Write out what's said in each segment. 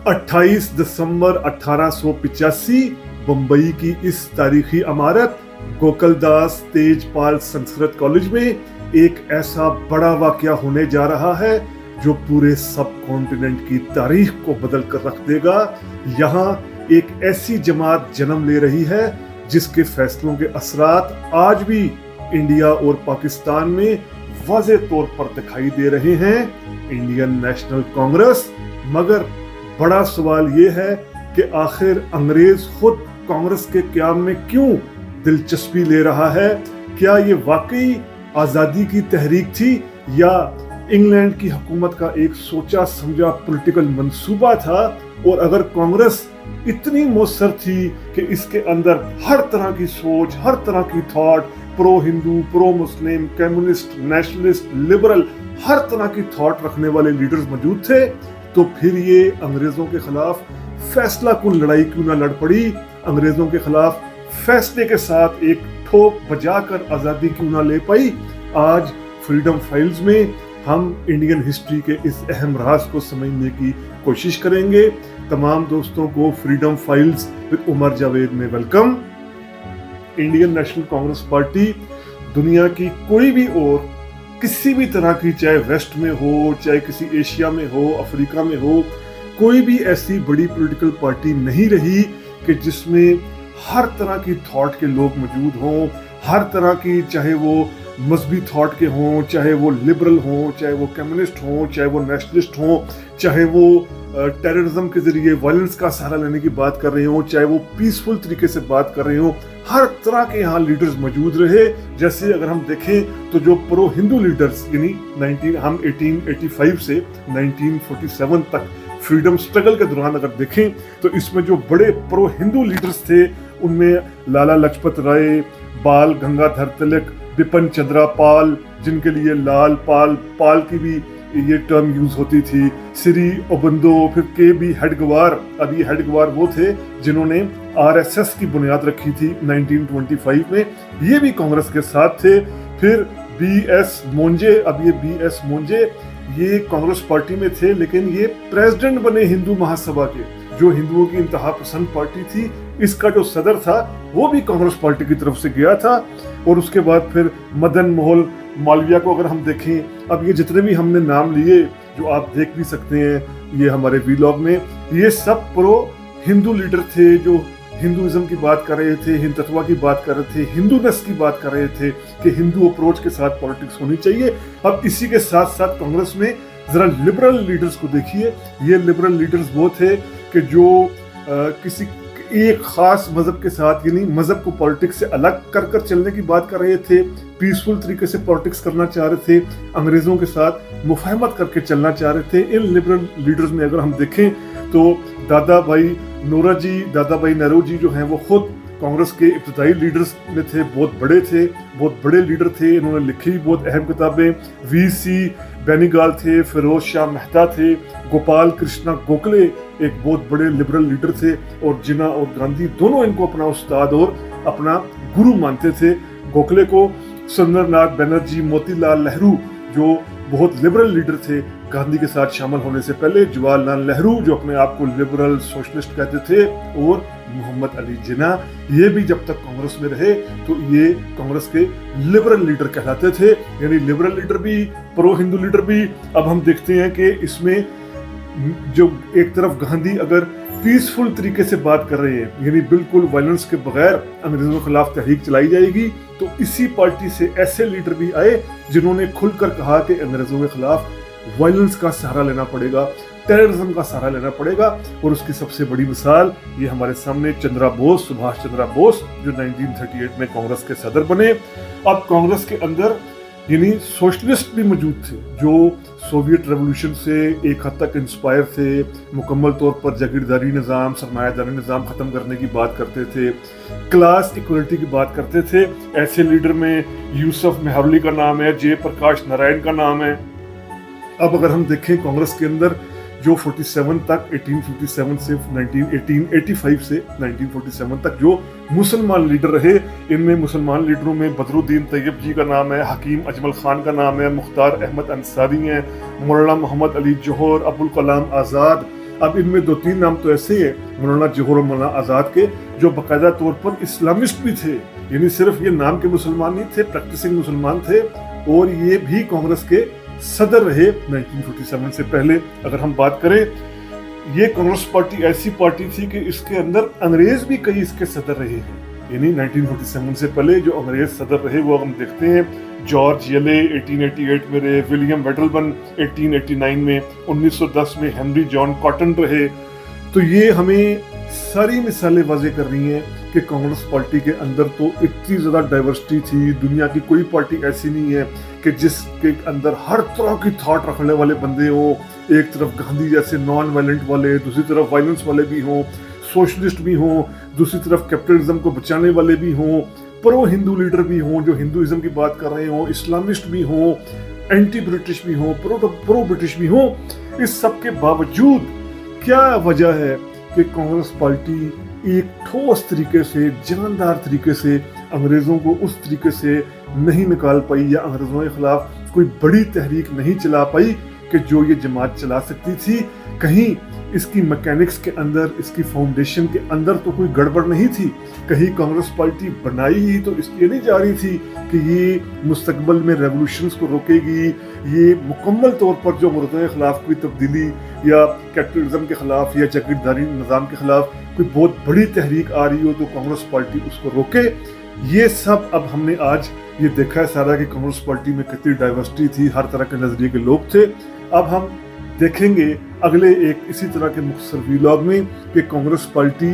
28 दिसंबर 1885 बंबई की इस तारीखी इमारत गोकुलदास तेजपाल संस्कृत कॉलेज में एक ऐसा बड़ा वाकया होने जा रहा है जो पूरे सब कॉन्टिनेंट की तारीख को बदल कर रख देगा। यहाँ एक ऐसी जमात जन्म ले रही है जिसके फैसलों के असरात आज भी इंडिया और पाकिस्तान में वाज़ेह तौर पर दिखाई दे रहे हैं, इंडियन नेशनल कांग्रेस। मगर बड़ा सवाल ये है कि आखिर अंग्रेज खुद कांग्रेस के क़याम में क्यों दिलचस्पी ले रहा है? क्या ये वाकई आज़ादी की तहरीक थी या इंग्लैंड की हुकूमत का एक सोचा समझा पॉलिटिकल मंसूबा था? और अगर कांग्रेस इतनी मौसर थी कि इसके अंदर हर तरह की सोच, हर तरह की थॉट, प्रो हिंदू, प्रो मुस्लिम, कम्युनिस्ट, नेशनलिस्ट, लिबरल, हर तरह की थॉट रखने वाले लीडर्स मौजूद थे, तो फिर ये अंग्रेजों के खिलाफ फैसला कुन लड़ाई क्यों ना लड़ पड़ी? अंग्रेजों के खिलाफ फैसले के साथ एक ठोक बजाकर आज़ादी क्यों ना ले पाई? आज फ्रीडम फाइल्स में हम इंडियन हिस्ट्री के इस अहम राज को समझने की कोशिश करेंगे। तमाम दोस्तों को freedom files with Umar Javed में welcome. Indian National Congress party दुनिया की कोई भी और किसी भी तरह की, चाहे वेस्ट में हो, चाहे किसी एशिया में हो, अफ्रीका में हो, कोई भी ऐसी बड़ी पॉलिटिकल पार्टी नहीं रही कि जिसमें हर तरह की थॉट के लोग मौजूद हों, हर तरह की, चाहे वो मजहबी थॉट के हों, चाहे वो लिबरल हों, चाहे वो कम्युनिस्ट हों, चाहे वो नेशनलिस्ट हों, चाहे वो टेररिज्म के जरिए वायलेंस का सहारा लेने की बात कर रहे हों, चाहे वो पीसफुल तरीके से बात कर रहे हों, हर तरह के यहाँ लीडर्स मौजूद रहे। जैसे अगर हम देखें तो जो प्रो हिंदू लीडर्स यानी 1885 से 1947 तक फ्रीडम स्ट्रगल के दौरान अगर देखें तो इसमें जो बड़े प्रो हिंदू लीडर्स थे उनमें लाला लाजपत राय, बाल गंगाधर तिलक, बिपिन चंद्र पाल, जिनके लिए लाल पाल पाल की भी ये टर्म यूज होती थी, श्री अरबिंदो, फिर के बी हेडगेवार। अब ये हेडगेवार वो थे जिन्होंने आरएसएस की बुनियाद रखी थी 1925 में, ये भी कांग्रेस के साथ थे। फिर बीएस मोंजे, अब ये बीएस मोंजे ये कांग्रेस पार्टी में थे लेकिन ये प्रेसिडेंट बने हिंदू महासभा के, जो हिंदुओं की इंतहा पसंद पार्टी थी। इसका जो सदर था वो भी कांग्रेस पार्टी की तरफ से गया था। और उसके बाद फिर मदन मोहन मालवीय को अगर हम देखें, अब ये जितने भी हमने नाम लिए जो आप देख भी सकते हैं ये हमारे वीलॉग में, ये सब प्रो हिंदू लीडर थे जो हिंदुइज्म की बात कर रहे थे, हिंदुत्व की बात कर रहे थे, हिंदूनेस की बात कर रहे थे कि हिंदू अप्रोच के साथ पॉलिटिक्स होनी चाहिए। अब इसी के साथ साथ कांग्रेस में जरा लिबरल लीडर्स को देखिए। ये लिबरल लीडर्स वो थे कि जो किसी एक खास मजहब के साथ, यानी मजहब को पॉलिटिक्स से अलग कर कर चलने की बात कर रहे थे, पीसफुल तरीके से पॉलिटिक्स करना चाह रहे थे, अंग्रेजों के साथ मुफाहमत करके चलना चाह रहे थे। इन लिबरल लीडर्स में अगर हम देखें तो दादा भाई नौरोजी, दादा भाई नेहरू जो हैं वो खुद कांग्रेस के इब्तदाई लीडर्स में थे, बहुत बड़े लीडर थे। इन्होंने लिखी बहुत अहम किताबें, वीसी बेनीगाल थे, फिरोज शाह मेहता थे, गोपाल कृष्णा गोखले एक बहुत बड़े लिबरल लीडर थे, और जिन्ना और गांधी दोनों इनको अपना उस्ताद और अपना गुरु मानते थे। गोखले को सुंदरनाथ बनर्जी, मोतीलाल नेहरू जो बहुत लिबरल लीडर थे गांधी के साथ शामिल होने से पहले, जवाहरलाल नेहरू जो अपने आप को लिबरल सोशलिस्ट कहते थे, और मोहम्मद अली जिन्ना, ये भी जब तक कांग्रेस में रहे तो ये कांग्रेस के लिबरल लीडर कहलाते थे। यानी लिबरल लीडर भी, प्रो हिंदू लीडर भी। अब हम देखते हैं कि इसमें जो एक तरफ गांधी अगर पीसफुल तरीके से बात कर रहे हैं, यानी बिल्कुल वायलेंस के बगैर अंग्रेजों के खिलाफ तहरीक चलाई जाएगी, तो इसी पार्टी से ऐसे लीडर भी आए जिन्होंने खुलकर कहा कि अंग्रेजों के खिलाफ वायलेंस का सहारा लेना पड़ेगा, टेररिज्म का सहारा लेना पड़ेगा। और उसकी सबसे बड़ी मिसाल ये हमारे सामने चंद्रा बोस, सुभाष चंद्र बोस, जो 1938 में कांग्रेस के सदर बने। अब कांग्रेस के अंदर यानी सोशलिस्ट भी मौजूद थे जो सोवियत रेवोल्यूशन से एक हद तक इंस्पायर थे, मुकम्मल तौर पर जागीरदारी निज़ाम, सरमायादारी निज़ाम ख़त्म करने की बात करते थे, क्लास इक्वलिटी की बात करते थे। ऐसे लीडर में यूसुफ मेहरली का नाम है, जयप्रकाश नारायण का नाम है। अब अगर हम देखें कांग्रेस के अंदर जो 47 तक 1857 से 1885 से 1947 तक जो मुसलमान लीडर रहे, इनमें मुसलमान लीडरों में बदरुद्दीन तैयब जी का नाम है, हकीम अजमल खान का नाम है, मुख्तार अहमद अंसारी हैं, मौलाना मोहम्मद अली जौहर, अबुल कलाम आज़ाद, अब इनमें 2-3 नाम तो ऐसे हैं, मौलाना जोहर और मौलाना आज़ाद के, जो बाकायदा तौर पर इस्लामिस्ट भी थे, यानी सिर्फ ये नाम के मुसलमान नहीं थे, प्रैक्टिसिंग मुसलमान थे, और ये भी कांग्रेस के सदर रहे 1947 से पहले। अगर हम बात करें, ये कांग्रेस पार्टी ऐसी पार्टी थी कि इसके अंदर अंग्रेज भी कई इसके सदर रहे हैं, यानी 1947 से पहले जो अंग्रेज सदर रहे वो हम देखते हैं, जॉर्ज येले 1888 में रहे, विलियम वेडलबर्न 1889 में, 1910 में हेनरी जॉन कॉटन रहे। तो ये हमें सारी मिसालें वाज़ेह कर रही हैं कि कांग्रेस पार्टी के अंदर तो इतनी ज़्यादा डाइवर्सिटी थी, दुनिया की कोई पार्टी ऐसी नहीं है कि जिसके अंदर हर तरह की थॉट रखने वाले बंदे हों। एक तरफ गांधी जैसे नॉन वायलेंट वाले, दूसरी तरफ वायलेंस वाले भी हों, सोशलिस्ट भी हों, दूसरी तरफ कैपिटलिज्म को बचाने वाले भी हों, प्रो हिंदू लीडर भी हों जो हिंदुइज्म की बात कर रहे हों, इस्लामिस्ट भी हों, एंटी ब्रिटिश भी हों, प्रो ब्रिटिश भी हों। इस सब के बावजूद क्या वजह है कि कांग्रेस पार्टी एक ठोस तरीके से, जानदार तरीके से अंग्रेज़ों को उस तरीके से नहीं निकाल पाई, या अंग्रेज़ों के खिलाफ कोई बड़ी तहरीक नहीं चला पाई कि जो ये जमात चला सकती थी। कहीं इसकी मैकेनिक्स के अंदर, इसकी फाउंडेशन के अंदर तो कोई गड़बड़ नहीं थी। कहीं कांग्रेस पार्टी बनाई ही तो इसलिए नहीं जा रही थी कि ये मुस्तकबिल में रेवोल्यूशंस को रोकेगी, ये मुकम्मल तौर पर जो मुल्कों के खिलाफ कोई तब्दीली या कैपिटलिज्म के खिलाफ या जागीरदारी निज़ाम के खिलाफ कोई बहुत बड़ी तहरीक आ रही हो तो कांग्रेस पार्टी उसको रोके। ये सब अब हमने आज ये देखा है सारा कि कांग्रेस पार्टी में कितनी डाइवर्सिटी थी, हर तरह के नजरिए के लोग थे। अब हम देखेंगे अगले एक इसी तरह के मुख्तसर व्लॉग में कि कांग्रेस पार्टी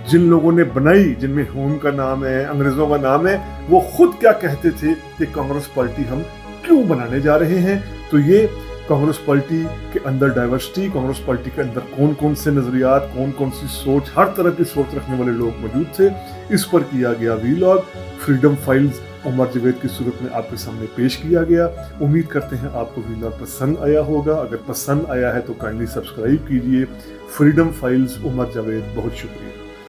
जिन लोगों ने बनाई, जिनमें होम का नाम है, अंग्रेजों का नाम है, वो खुद क्या कहते थे कि कांग्रेस पार्टी हम क्यों बनाने जा रहे हैं। तो ये कांग्रेस पार्टी के अंदर डाइवर्सिटी, कांग्रेस पार्टी के अंदर कौन कौन से नजरियात, कौन कौन सी सोच, हर तरह की सोच रखने वाले लोग मौजूद थे, इस पर किया गया vlog Freedom Files Umar Javed की सूरत में आपके सामने पेश किया गया। उम्मीद करते हैं आपको व्लॉग पसंद आया होगा। अगर पसंद आया है तो काइंडली सब्सक्राइब कीजिए। फ्रीडम फाइल्स उमर जावेद, बहुत शुक्रिया।